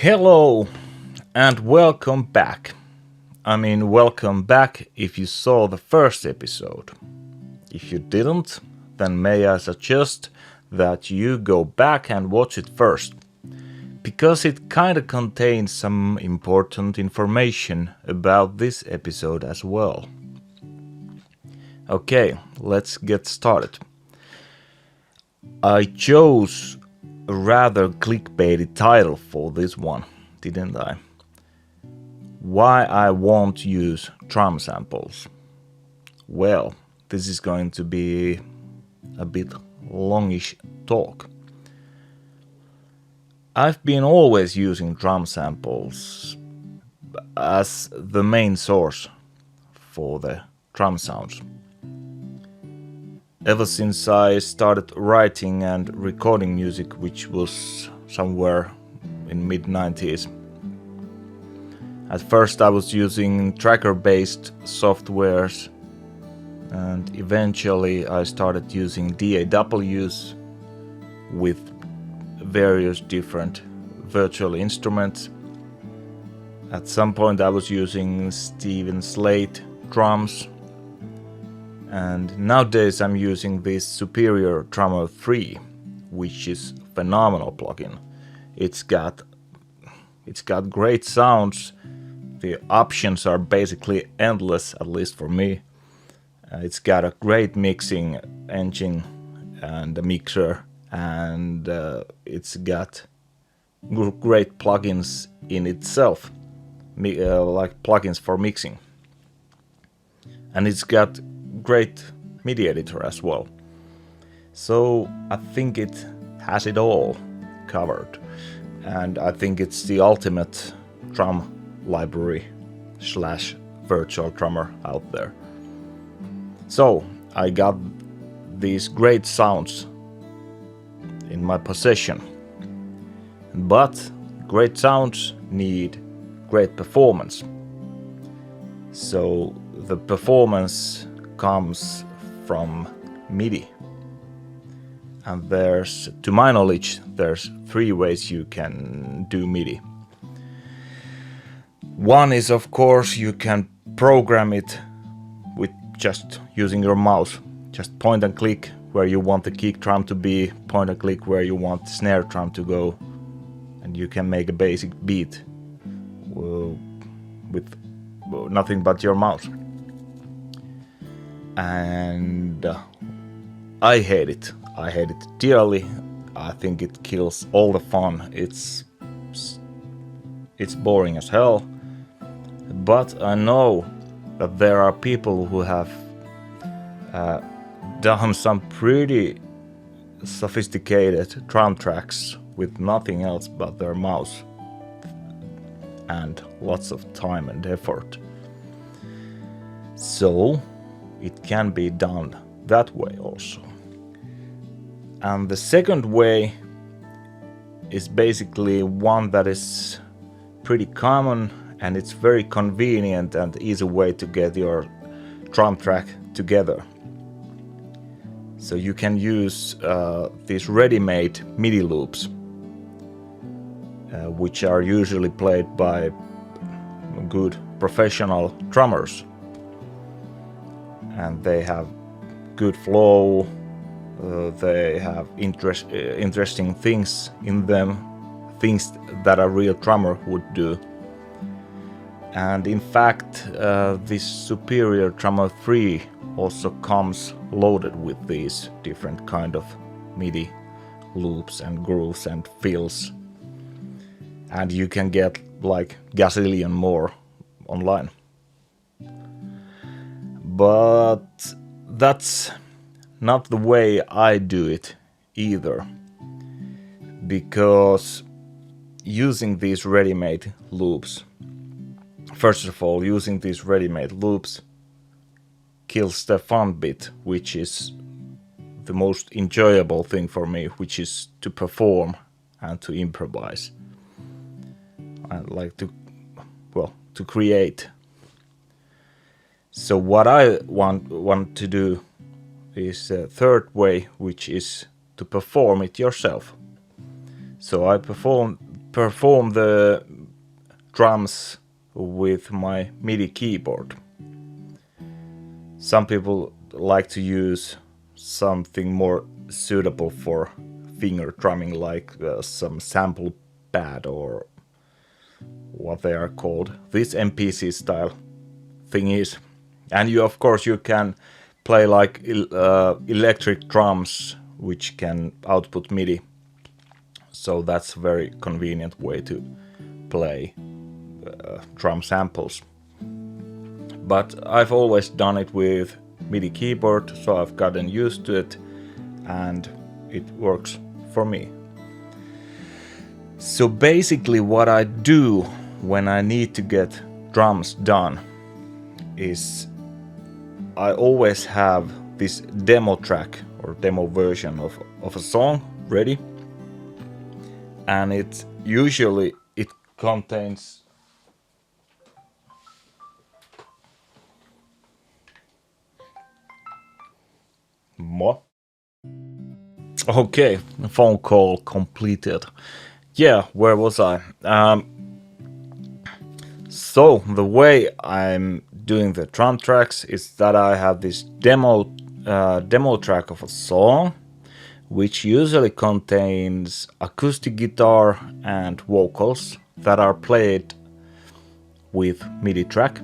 Hello and welcome back. Welcome back if you saw the first episode. If you didn't, then may I suggest that you go back and watch it first, because it kinda contains some important information about this episode as well. Okay, let's get started. I chose a rather clickbaity title for this one, didn't I? Why I won't use drum samples. Well, this is going to be a bit longish talk. I've been always using drum samples as the main source for the drum sounds. Ever since I started writing and recording music, which was somewhere in mid-90s. At first I was using tracker-based softwares, and eventually I started using DAWs with various different virtual instruments. At some point I was using Steven Slate drums, and nowadays I'm using this Superior Drummer 3, which is a phenomenal plugin. It's got great sounds. The options are basically endless, at least for me. It's got a great mixing engine and a mixer, and it's got great plugins in itself, like plugins for mixing. And it's got great MIDI editor as well. So I think it has it all covered, and I think it's the ultimate drum library / virtual drummer out there. So I got these great sounds in my possession, but great sounds need great performance. So the performance comes from MIDI. And to my knowledge, there's 3 ways you can do MIDI. One is, of course, you can program it with just using your mouse. Just point and click where you want the kick drum to be, point and click where you want the snare drum to go, and you can make a basic beat with nothing but your mouse. And I hate it. I hate it dearly. I think it kills all the fun. It's boring as hell. But I know that there are people who have done some pretty sophisticated drum tracks with nothing else but their mouse and lots of time and effort. So it can be done that way also. And the second way is basically one that is pretty common, and it's very convenient and easy way to get your drum track together. So you can use these ready-made MIDI loops, which are usually played by good professional drummers. And they have good flow, they have interesting things in them, things that a real drummer would do. And in fact, this Superior Drummer 3 also comes loaded with these different kind of MIDI loops and grooves and fills. And you can get like gazillion more online. But that's not the way I do it either, because using these ready-made loops, first of all, using these ready-made loops kills the fun bit, which is the most enjoyable thing for me, which is to perform and to improvise. I like to create. So what I want to do is a third way, which is to perform it yourself. So I perform perform the drums with my MIDI keyboard. Some people like to use something more suitable for finger drumming, like some sample pad or what they are called, these MPC style thingies. And you, of course, you can play like electric drums which can output MIDI. So that's a very convenient way to play drum samples. But I've always done it with MIDI keyboard, so I've gotten used to it and it works for me. So basically what I do when I need to get drums done is I always have this demo track or demo version of a song ready, and it contains more. Okay, phone call completed. Yeah, where was I? So the way I'm doing the drum tracks is that I have this demo track of a song, which usually contains acoustic guitar and vocals that are played with MIDI track.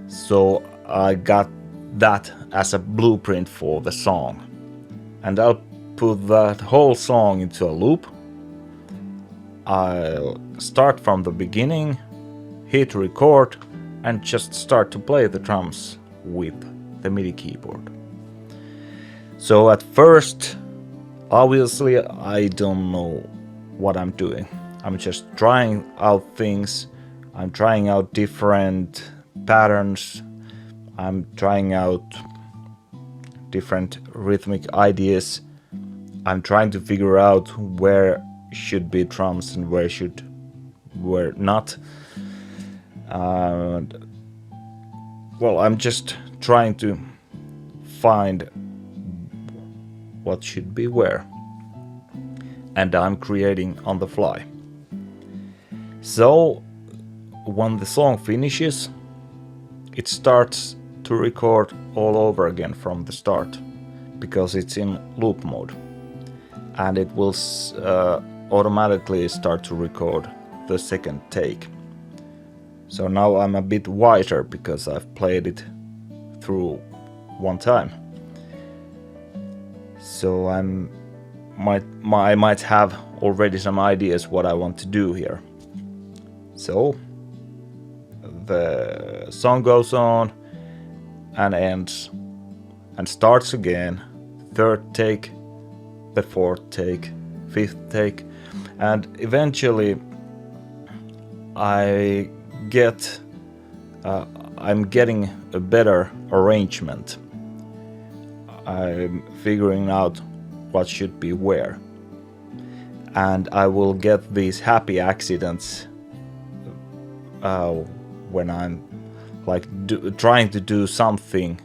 So I got that as a blueprint for the song, and I'll put that whole song into a loop. I'll start from the beginning, hit record, and just start to play the drums with the MIDI keyboard. So at first, obviously, I don't know what I'm doing. I'm just trying out things. I'm trying out different patterns. I'm trying out different rhythmic ideas. I'm trying to figure out where should be drums and where not. Well, I'm just trying to find what should be where, and I'm creating on the fly. So when the song finishes, it starts to record all over again from the start, because it's in loop mode, and it will automatically start to record the second take. So now I'm a bit wiser because I've played it through one time. So I might have already some ideas what I want to do here. So the song goes on and ends and starts again. Third take, the fourth take, fifth take, and eventually I'm getting a better arrangement. I'm figuring out what should be where, and I will get these happy accidents when I'm like trying to do something,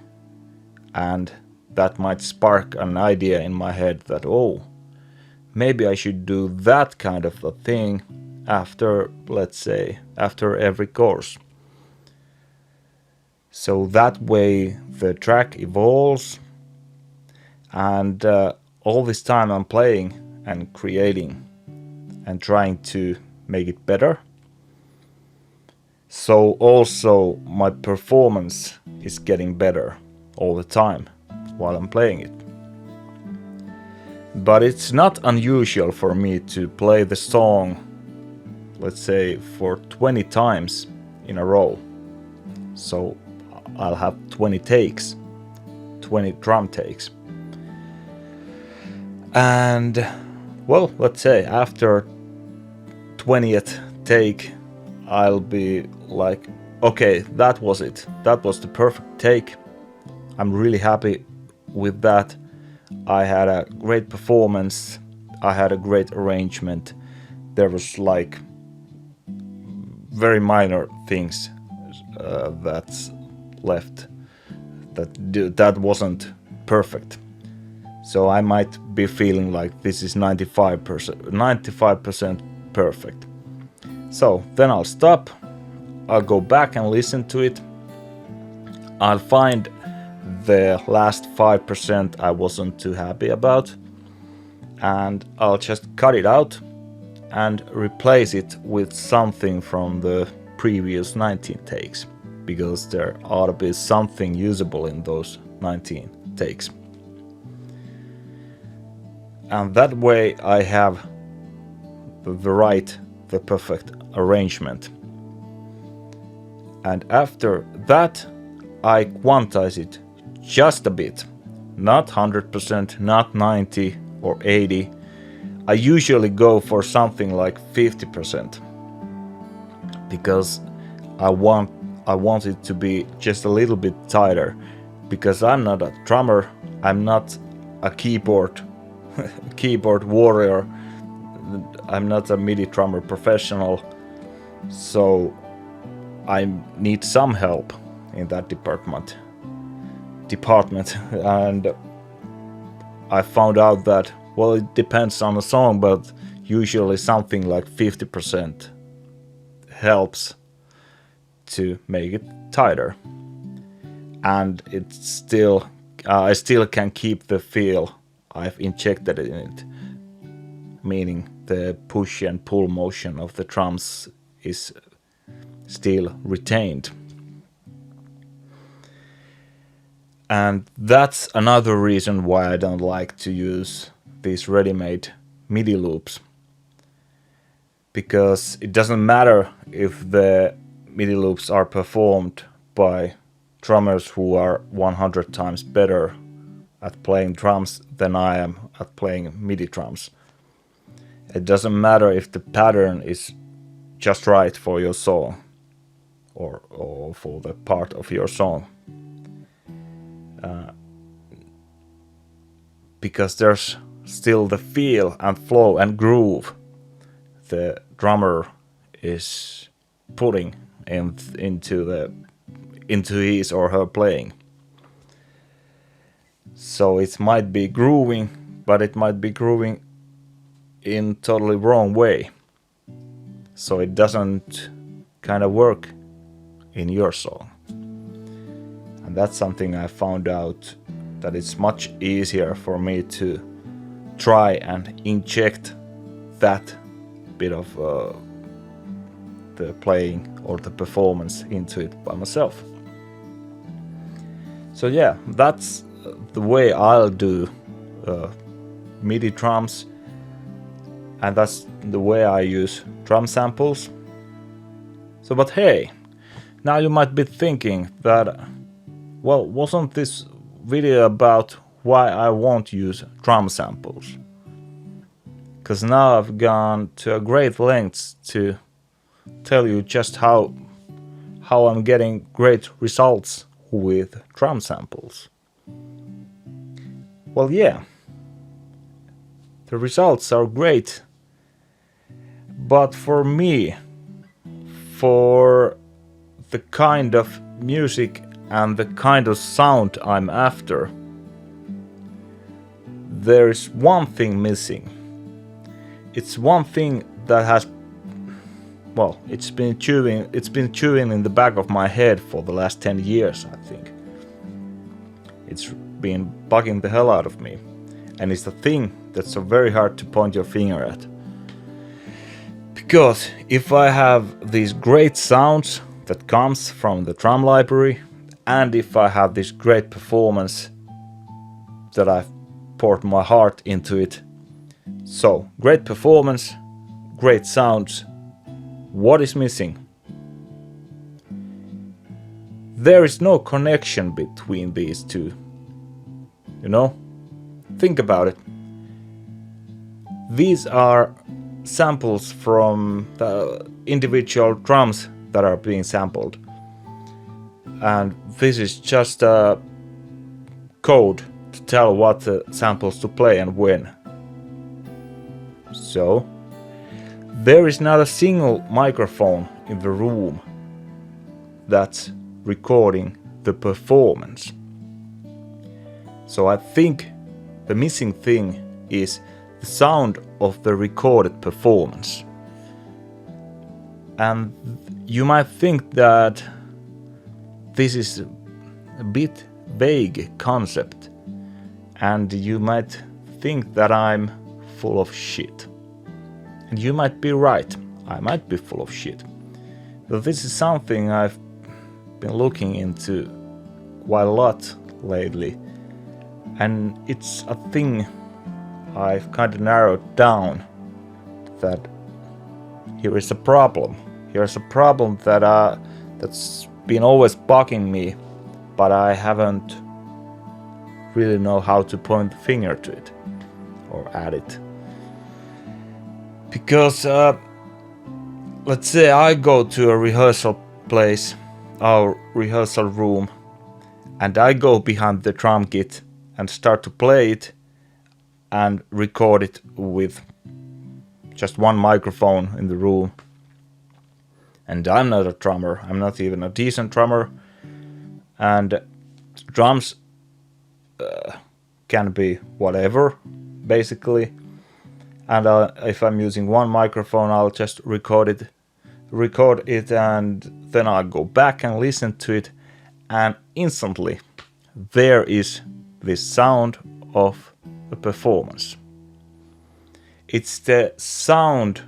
and that might spark an idea in my head that, oh, maybe I should do that kind of a thing after, let's say, after every course. So that way the track evolves, and all this time I'm playing and creating and trying to make it better. So also my performance is getting better all the time while I'm playing it. But it's not unusual for me to play the song, let's say, for 20 times in a row. So I'll have 20 takes, 20 drum takes. And well, let's say after 20th take, I'll be like, okay, that was it. That was the perfect take. I'm really happy with that. I had a great performance. I had a great arrangement. There was like very minor things that's left that wasn't perfect. So I might be feeling like this is 95% perfect. So then I'll stop, I'll go back and listen to it. I'll find the last 5% I wasn't too happy about, and I'll just cut it out and replace it with something from the previous 19 takes, because there ought to be something usable in those 19 takes. And that way I have the perfect arrangement. And after that I quantize it just a bit, not 100%, not 90 or 80. I usually go for something like 50%, because I want it to be just a little bit tighter, because I'm not a drummer, I'm not a keyboard warrior, I'm not a MIDI drummer professional, so I need some help in that department. And I found out that, well, it depends on the song, but usually something like 50% helps to make it tighter, and it's still I still can keep the feel I've injected in it, meaning the push and pull motion of the drums is still retained. And that's another reason why I don't like to use these ready-made MIDI loops, because it doesn't matter if the MIDI loops are performed by drummers who are 100 times better at playing drums than I am at playing MIDI drums. It doesn't matter if the pattern is just right for your song or for the part of your song. Because there's still the feel and flow and groove the drummer is putting into his or her playing. So it might be grooving, but it might be grooving in totally wrong way, so it doesn't kind of work in your song. And that's something I found out, that it's much easier for me to try and inject that bit of the playing or the performance into it by myself. So yeah, that's the way I'll do MIDI drums, and that's the way I use drum samples. So, but hey, now you might be thinking that, well, wasn't this video about why I won't use drum samples? Because now I've gone to a great lengths to tell you just how I'm getting great results with drum samples. Well, yeah, the results are great, but for me, for the kind of music and the kind of sound I'm after, there is one thing missing. It's one thing that has, well, it's been chewing in the back of my head for the last 10 years, I think. It's been bugging the hell out of me, and it's the thing that's so very hard to point your finger at. Because if I have these great sounds that comes from the drum library, and if I have this great performance that I've poured my heart into it, so great performance, great sounds, what is missing? There is no connection between these two. You know? Think about it. These are samples from the individual drums that are being sampled. And this is just a code to tell what samples to play and when. So, there is not a single microphone in the room that's recording the performance. So I think the missing thing is the sound of the recorded performance. And you might think that this is a bit vague concept, and you might think that I'm full of shit. And you might be right, I might be full of shit. But this is something I've been looking into quite a lot lately, and it's a thing I've kind of narrowed down, that here is a problem. Here's a problem that's been always bugging me, but I haven't really know how to point the finger to it or at it. Because let's say I go to a rehearsal place, our rehearsal room, and I go behind the drum kit and start to play it and record it with just one microphone in the room. And I'm not a drummer, I'm not even a decent drummer, and drums can be whatever, basically. And if I'm using one microphone, I'll just record it, and then I'll go back and listen to it, and instantly there is this sound of a performance. It's the sound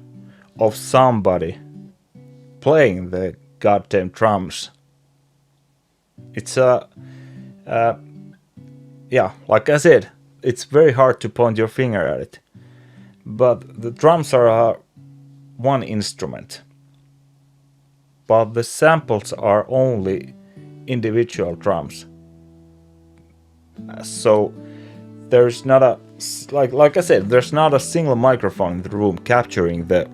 of somebody playing the goddamn drums. It's like I said, it's very hard to point your finger at it. But the drums are one instrument. But the samples are only individual drums. So there's not a, like I said, there's not a single microphone in the room capturing the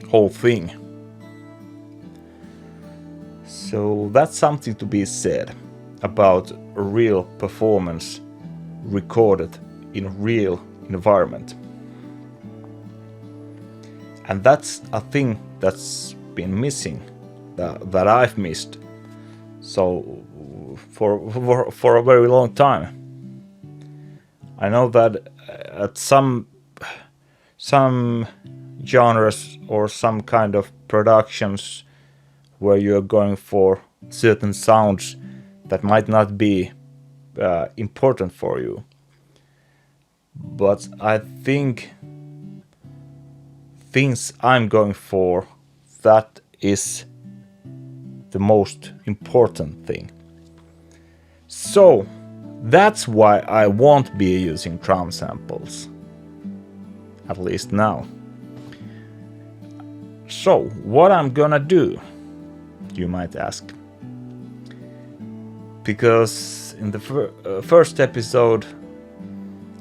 whole thing. So that's something to be said about a real performance recorded in a real environment. And that's a thing that's been missing, that I've missed. So for a very long time. I know that at some genres or some kind of productions where you're going for certain sounds that might not be important for you. But I think things I'm going for, that is the most important thing. So that's why I won't be using drum samples, at least now. So what I'm gonna do, you might ask, because in the first episode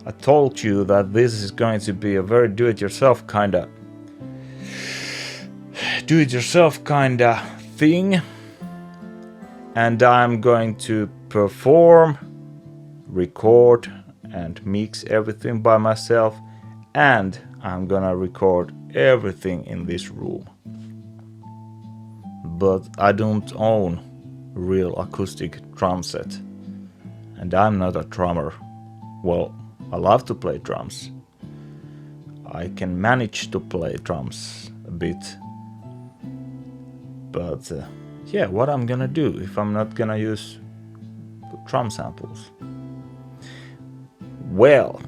I told you that this is going to be a very do-it-yourself kinda thing, and I'm going to perform, record and mix everything by myself, and I'm gonna record everything in this room. But I don't own a real acoustic drum set, and I'm not a drummer. Well, I love to play drums. I can manage to play drums a bit. But what I'm gonna do if I'm not gonna use drum samples? Well,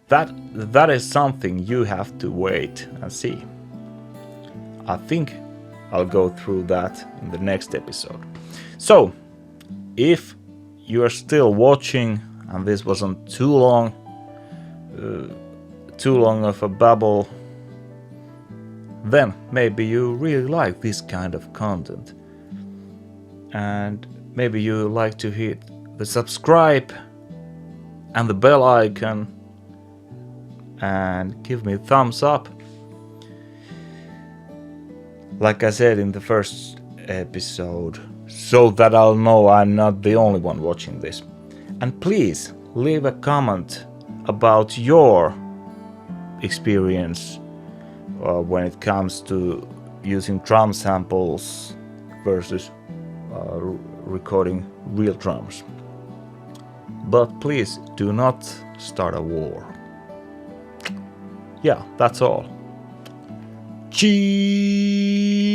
that is something you have to wait and see. I think I'll go through that in the next episode. So, if you are still watching and this wasn't too long of a babble, then maybe you really like this kind of content. And maybe you like to hit the subscribe and the bell icon and give me a thumbs up. Like I said in the first episode, so that I'll know I'm not the only one watching this. And please leave a comment about your experience when it comes to using drum samples versus recording real drums. But please do not start a war. Yeah, that's all. Cheese!